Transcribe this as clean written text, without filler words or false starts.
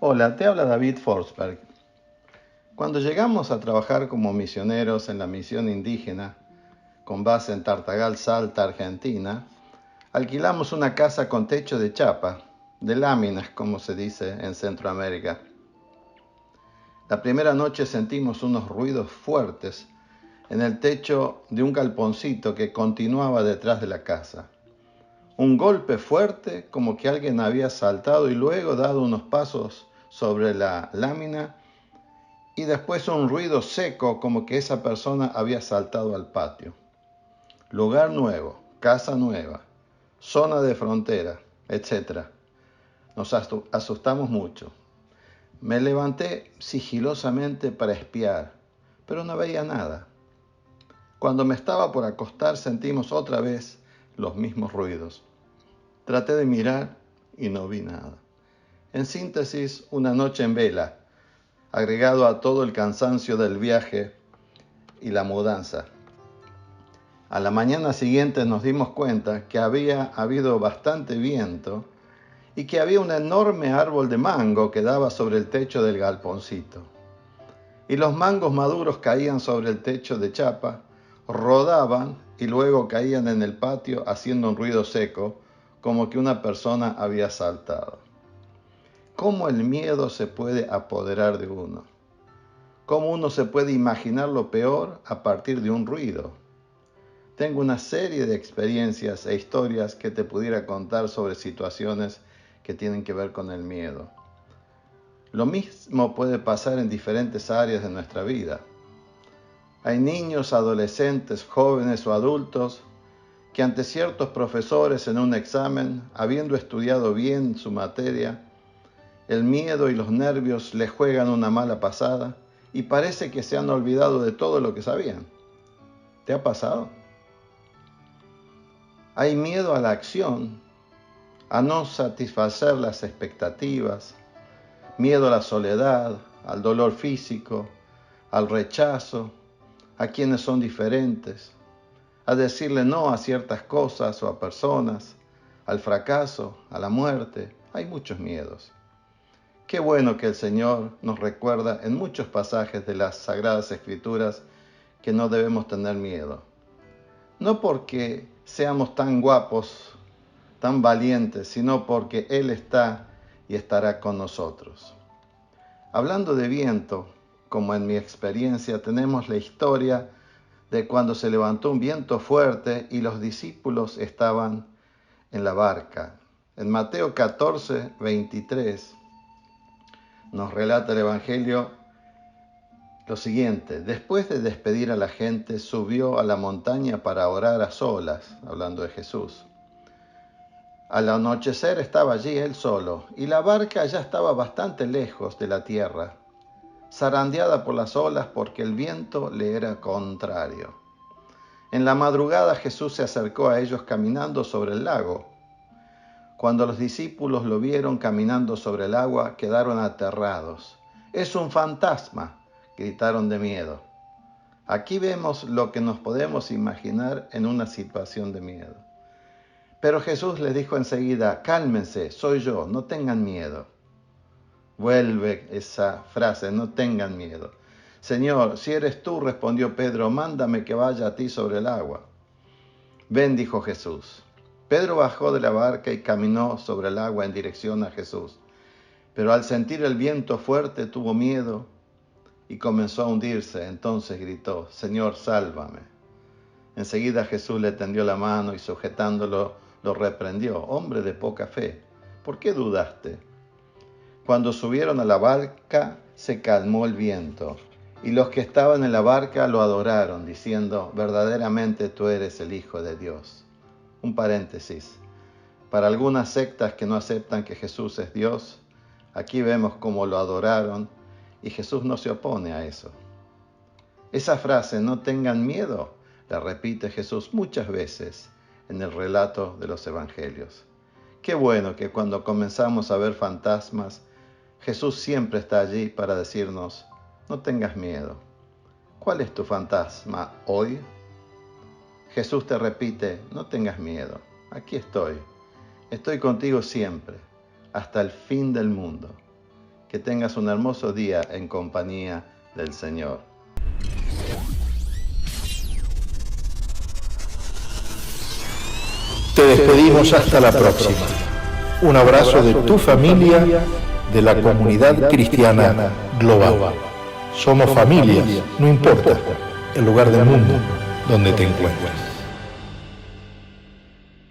Hola, te habla David Forsberg. Cuando llegamos a trabajar como misioneros en la misión indígena, con base en Tartagal, Salta, Argentina, alquilamos una casa con techo de chapa, de láminas, como se dice en Centroamérica. La primera noche sentimos unos ruidos fuertes en el techo de un galponcito que continuaba detrás de la casa. Un golpe fuerte, como que alguien había saltado y luego dado unos pasos sobre la lámina, y después un ruido seco, como que esa persona había saltado al patio. Lugar nuevo, casa nueva, zona de frontera, etc. Nos asustamos mucho. Me levanté sigilosamente para espiar, pero no veía nada. Cuando me estaba por acostar sentimos otra vez los mismos ruidos. Traté de mirar y no vi nada. En síntesis, una noche en vela, agregado a todo el cansancio del viaje y la mudanza. A la mañana siguiente nos dimos cuenta que había habido bastante viento y que había un enorme árbol de mango que daba sobre el techo del galponcito. Y los mangos maduros caían sobre el techo de chapa, rodaban y luego caían en el patio haciendo un ruido seco, como que una persona había saltado. ¿Cómo el miedo se puede apoderar de uno? ¿Cómo uno se puede imaginar lo peor a partir de un ruido? Tengo una serie de experiencias e historias que te pudiera contar sobre situaciones que tienen que ver con el miedo. Lo mismo puede pasar en diferentes áreas de nuestra vida. Hay niños, adolescentes, jóvenes o adultos que ante ciertos profesores en un examen, habiendo estudiado bien su materia, el miedo y los nervios les juegan una mala pasada y parece que se han olvidado de todo lo que sabían. ¿Te ha pasado? Hay miedo a la acción, a no satisfacer las expectativas, miedo a la soledad, al dolor físico, al rechazo, a quienes son diferentes, a decirle no a ciertas cosas o a personas, al fracaso, a la muerte. Hay muchos miedos. Qué bueno que el Señor nos recuerda en muchos pasajes de las Sagradas Escrituras que no debemos tener miedo. No porque seamos tan guapos, tan valientes, sino porque Él está y estará con nosotros. Hablando de viento, como en mi experiencia, tenemos la historia de cuando se levantó un viento fuerte y los discípulos estaban en la barca. En Mateo 14, 23 nos relata el Evangelio lo siguiente: después de despedir a la gente, subió a la montaña para orar a solas, hablando de Jesús. Al anochecer estaba allí él solo, y la barca ya estaba bastante lejos de la tierra, zarandeada por las olas porque el viento le era contrario. En la madrugada Jesús se acercó a ellos caminando sobre el lago. Cuando los discípulos lo vieron caminando sobre el agua, quedaron aterrados. ¡Es un fantasma!, gritaron de miedo. Aquí vemos lo que nos podemos imaginar en una situación de miedo. Pero Jesús les dijo enseguida: cálmense, soy yo, no tengan miedo. Vuelve esa frase: no tengan miedo. Señor, si eres tú, respondió Pedro, mándame que vaya a ti sobre el agua. Ven, dijo Jesús. Pedro bajó de la barca y caminó sobre el agua en dirección a Jesús. Pero al sentir el viento fuerte tuvo miedo y comenzó a hundirse. Entonces gritó: Señor, sálvame. Enseguida Jesús le tendió la mano y sujetándolo lo reprendió: hombre de poca fe, ¿por qué dudaste? Cuando subieron a la barca se calmó el viento y los que estaban en la barca lo adoraron, diciendo: verdaderamente tú eres el Hijo de Dios. Un paréntesis. Para algunas sectas que no aceptan que Jesús es Dios, aquí vemos cómo lo adoraron y Jesús no se opone a eso. Esa frase, no tengan miedo, la repite Jesús muchas veces en el relato de los evangelios. Qué bueno que cuando comenzamos a ver fantasmas, Jesús siempre está allí para decirnos: no tengas miedo. ¿Cuál es tu fantasma hoy? Jesús te repite: no tengas miedo, aquí estoy. Estoy contigo siempre, hasta el fin del mundo. Que tengas un hermoso día en compañía del Señor. Te despedimos hasta la próxima. Un abrazo de tu familia, de la comunidad cristiana global. Somos familias, no importa el lugar del mundo donde te encuentres.